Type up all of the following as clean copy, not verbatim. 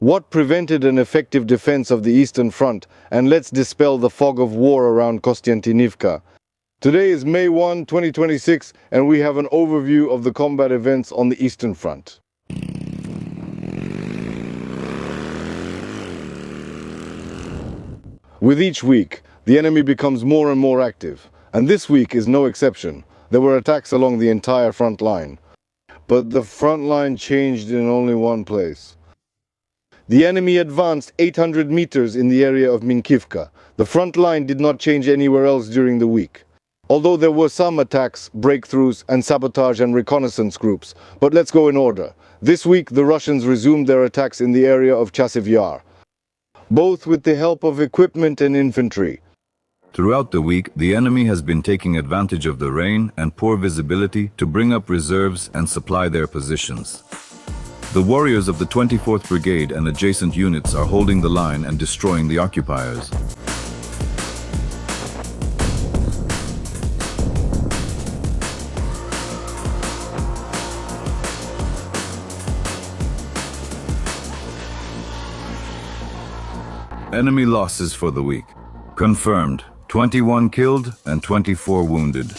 What prevented an effective defense of the Eastern Front? And let's dispel the fog of war around Kostiantynivka. Today is May 1, 2026, and we have an overview of the combat events on the Eastern Front. With each week, the enemy becomes more and more active, and this week is no exception. There were attacks along the entire front line. But the front line changed in only one place. The enemy advanced 800 meters in the area of Minkivka. The front line did not change anywhere else during the week. Although there were some attacks, breakthroughs, and sabotage and reconnaissance groups. But let's go in order. This week, the Russians resumed their attacks in the area of Chasiv Yar, both with the help of equipment and infantry. Throughout the week, the enemy has been taking advantage of the rain and poor visibility to bring up reserves and supply their positions. The warriors of the 24th Brigade and adjacent units are holding the line and destroying the occupiers. Enemy losses for the week. Confirmed: 21 killed and 24 wounded.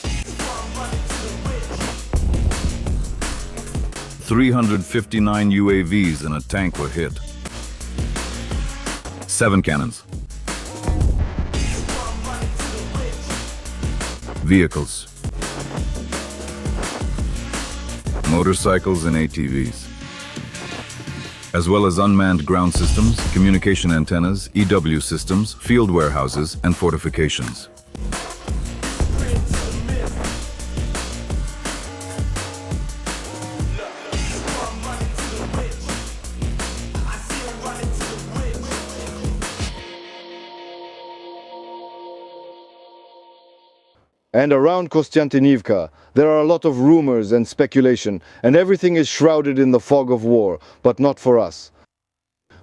359 UAVs and a tank were hit. 7 cannons. Vehicles. Motorcycles and ATVs. As well as unmanned ground systems, communication antennas, EW systems, field warehouses, and fortifications. And around Kostiantynivka, there are a lot of rumors and speculation, and everything is shrouded in the fog of war, but not for us.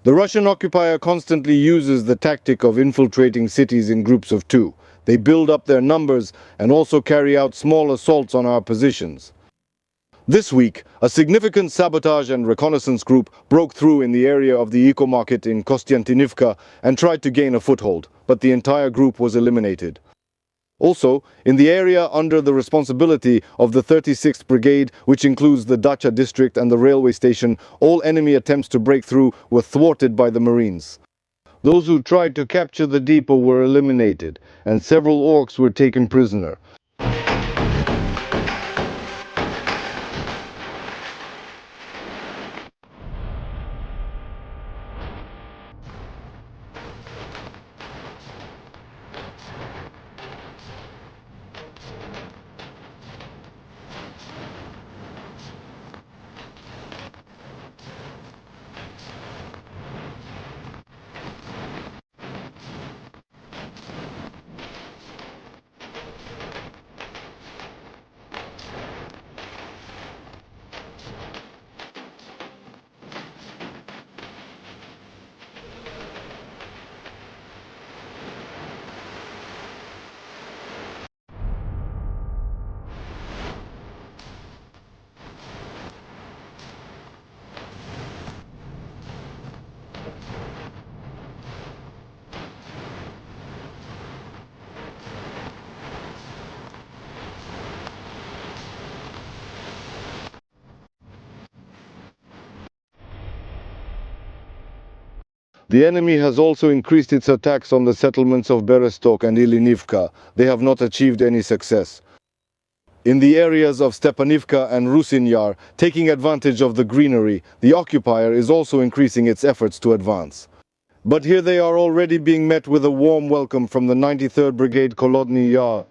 The Russian occupier constantly uses the tactic of infiltrating cities in groups of 2. They build up their numbers and also carry out small assaults on our positions. This week, a significant sabotage and reconnaissance group broke through in the area of the eco-market in Kostiantynivka and tried to gain a foothold, but the entire group was eliminated. Also, in the area under the responsibility of the 36th Brigade, which includes the Dacha district and the railway station, all enemy attempts to break through were thwarted by the Marines. Those who tried to capture the depot were eliminated, and several orcs were taken prisoner. The enemy has also increased its attacks on the settlements of Berestok and Ilinivka. They have not achieved any success. In the areas of Stepanivka and Rusin Yar, taking advantage of the greenery, the occupier is also increasing its efforts to advance. But here they are already being met with a warm welcome from the 93rd Brigade Kolodny Yar.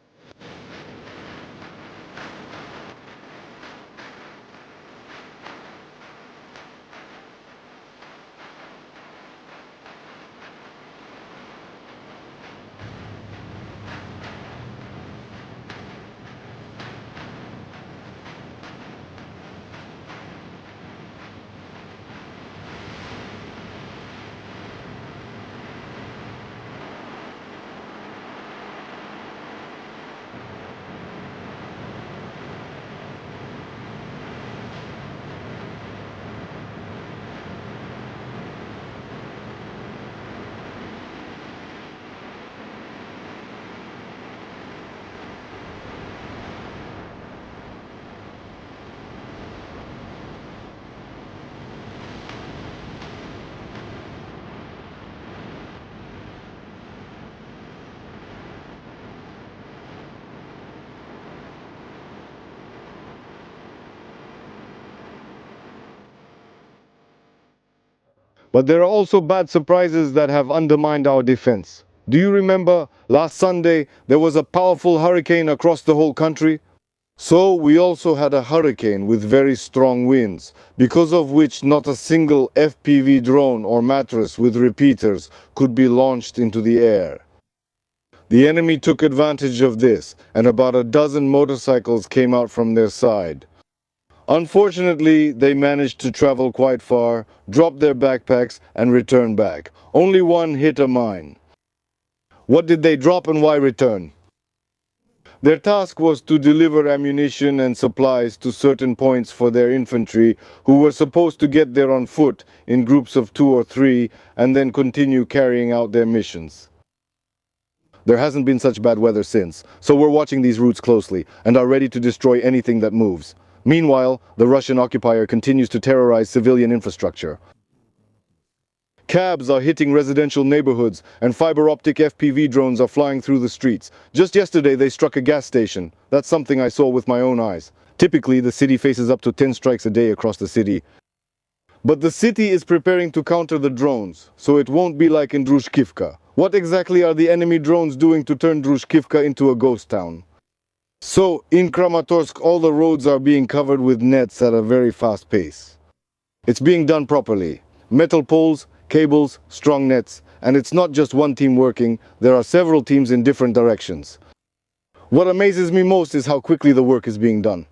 But there are also bad surprises that have undermined our defense. Do you remember last Sunday there was a powerful hurricane across the whole country? So we also had a hurricane with very strong winds, because of which not a single FPV drone or mattress with repeaters could be launched into the air. The enemy took advantage of this, and about a dozen motorcycles came out from their side. Unfortunately, they managed to travel quite far, drop their backpacks, and return back. Only one hit a mine. What did they drop and why return? Their task was to deliver ammunition and supplies to certain points for their infantry, who were supposed to get there on foot in groups of 2 or 3 and then continue carrying out their missions. There hasn't been such bad weather since, so we're watching these routes closely and are ready to destroy anything that moves. Meanwhile, the Russian occupier continues to terrorize civilian infrastructure. Cabs are hitting residential neighborhoods and fiber optic FPV drones are flying through the streets. Just yesterday they struck a gas station. That's something I saw with my own eyes. Typically, the city faces up to 10 strikes a day across the city. But the city is preparing to counter the drones, so it won't be like in Druzhkivka. What exactly are the enemy drones doing to turn Druzhkivka into a ghost town? So, in Kramatorsk, all the roads are being covered with nets at a very fast pace. It's being done properly. Metal poles, cables, strong nets, and it's not just one team working, there are several teams in different directions. What amazes me most is how quickly the work is being done.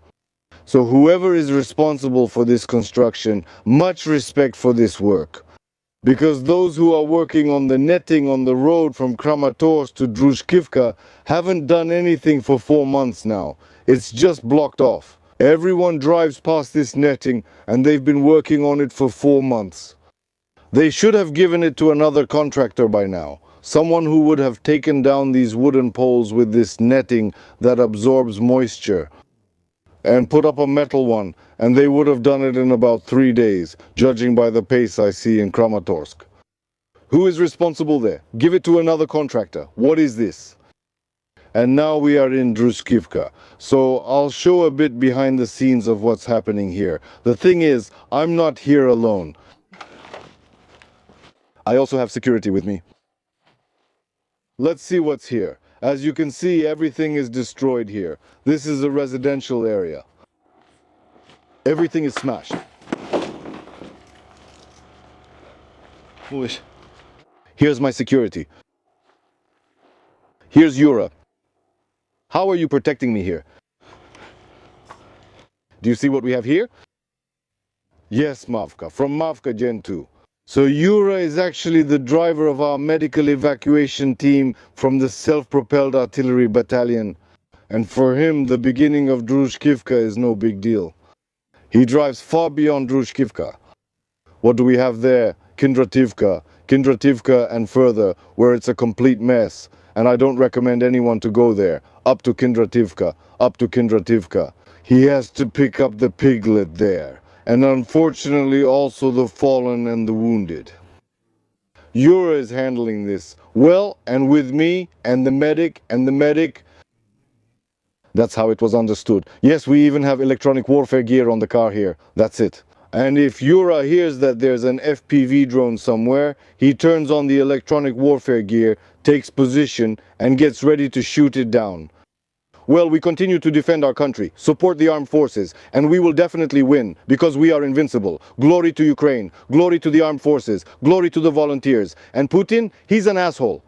So whoever is responsible for this construction, much respect for this work. Because those who are working on the netting on the road from Kramatorsk to Druzhkivka haven't done anything for 4 months now. It's just blocked off. Everyone drives past this netting and they've been working on it for 4 months. They should have given it to another contractor by now. Someone who would have taken down these wooden poles with this netting that absorbs moisture and put up a metal one, and they would have done it in about 3 days, judging by the pace I see in Kramatorsk. Who is responsible there? Give it to another contractor. What is this? And now we are in Druzhkivka, so I'll show a bit behind the scenes of what's happening here. The thing is, I'm not here alone. I also have security with me. Let's see what's here. As you can see, everything is destroyed here. This is a residential area. Everything is smashed. Here's my security. Here's Yura. How are you protecting me here? Do you see what we have here? Yes, Mavka, from Mavka Gen 2. So Yura is actually the driver of our medical evacuation team from the self-propelled artillery battalion. And for him, the beginning of Druzhkivka is no big deal. He drives far beyond Druzhkivka. What do we have there? Kindrativka and further, where it's a complete mess. And I don't recommend anyone to go there. Up to Kindrativka. He has to pick up the piglet there. And unfortunately also the fallen and the wounded. Yura is handling this well, and with me and the medic. That's how it was understood. Yes, we even have electronic warfare gear on the car here. That's it. And if Yura hears that there's an FPV drone somewhere, he turns on the electronic warfare gear, takes position, and gets ready to shoot it down. Well, we continue to defend our country, support the armed forces, and we will definitely win, because we are invincible. Glory to Ukraine, glory to the armed forces, glory to the volunteers. And Putin, he's an asshole.